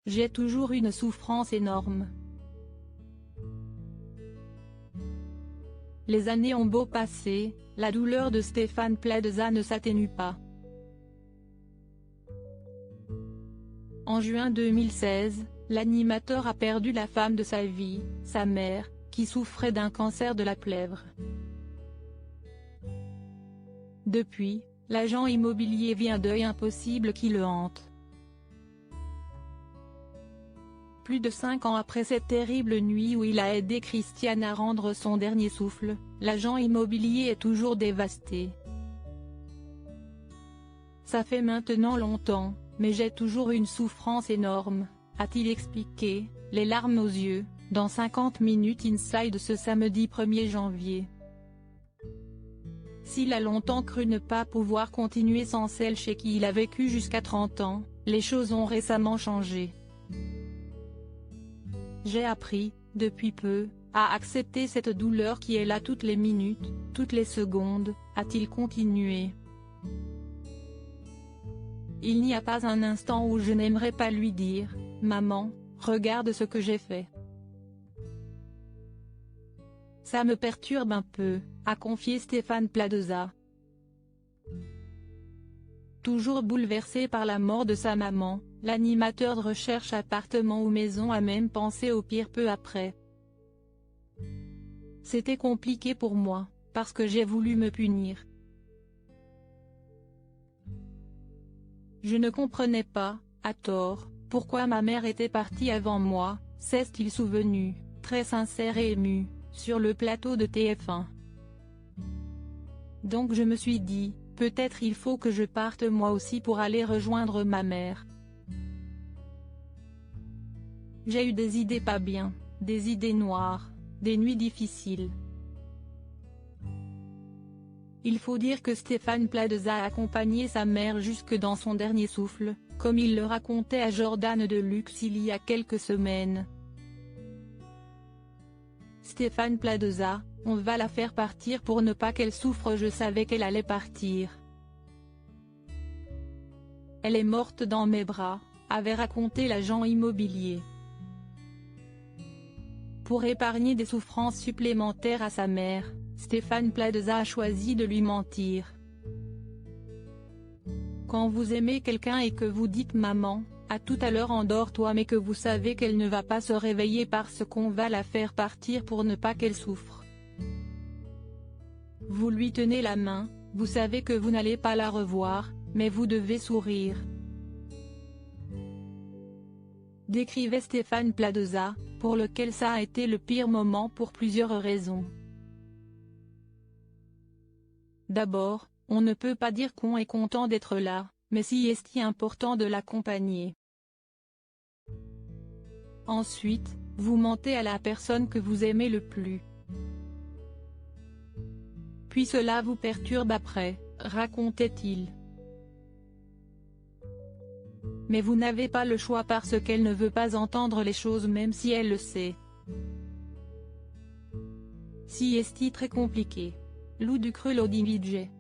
J'ai toujours une souffrance énorme. Les années ont beau passer, la douleur de Stéphane Plaza ne s'atténue pas. En juin 2016, l'animateur a perdu la femme de sa vie, sa mère, qui souffrait d'un cancer de la plèvre. Depuis, l'agent immobilier vit un deuil impossible qui le hante. Plus de 5 ans après cette terrible nuit où il a aidé Christiane à rendre son dernier souffle, l'agent immobilier est toujours dévasté. Ça fait maintenant longtemps, mais j'ai toujours une souffrance énorme, a-t-il expliqué, les larmes aux yeux, dans 50 minutes Inside ce samedi 1er janvier. S'il a longtemps cru ne pas pouvoir continuer sans celle chez qui il a vécu jusqu'à 30 ans, les choses ont récemment changé. J'ai appris, depuis peu, à accepter cette douleur qui est là toutes les minutes, toutes les secondes, a-t-il continué. Il n'y a pas un instant où je n'aimerais pas lui dire, « Maman, regarde ce que j'ai fait. » Ça me perturbe un peu, a confié Stéphane Plaza. Toujours bouleversé par la mort de sa maman, l'animateur de recherche appartement ou maison a même pensé au pire peu après. C'était compliqué pour moi, parce que j'ai voulu me punir. Je ne comprenais pas, à tort, pourquoi ma mère était partie avant moi, s'est-il souvenu, très sincère et ému, sur le plateau de TF1. Donc je me suis dit, peut-être il faut que je parte moi aussi pour aller rejoindre ma mère. J'ai eu des idées pas bien, des idées noires, des nuits difficiles. Il faut dire que Stéphane Plaza a accompagné sa mère jusque dans son dernier souffle, comme il le racontait à Jordan Deluxe il y a quelques semaines. Stéphane Plaza, on va la faire partir pour ne pas qu'elle souffre, je savais qu'elle allait partir. Elle est morte dans mes bras, avait raconté l'agent immobilier. Pour épargner des souffrances supplémentaires à sa mère, Stéphane Plaza a choisi de lui mentir. Quand vous aimez quelqu'un et que vous dites « Maman, à tout à l'heure endors-toi » mais que vous savez qu'elle ne va pas se réveiller parce qu'on va la faire partir pour ne pas qu'elle souffre. Vous lui tenez la main, vous savez que vous n'allez pas la revoir, mais vous devez sourire. Décrivait Stéphane Plaza, pour lequel ça a été le pire moment pour plusieurs raisons. D'abord, on ne peut pas dire qu'on est content d'être là, mais si est-il important de l'accompagner. Ensuite, vous mentez à la personne que vous aimez le plus. Puis cela vous perturbe après, racontait-il. Mais vous n'avez pas le choix parce qu'elle ne veut pas entendre les choses même si elle le sait. Si est-il très compliqué. Lou Ducreux l'Odivige.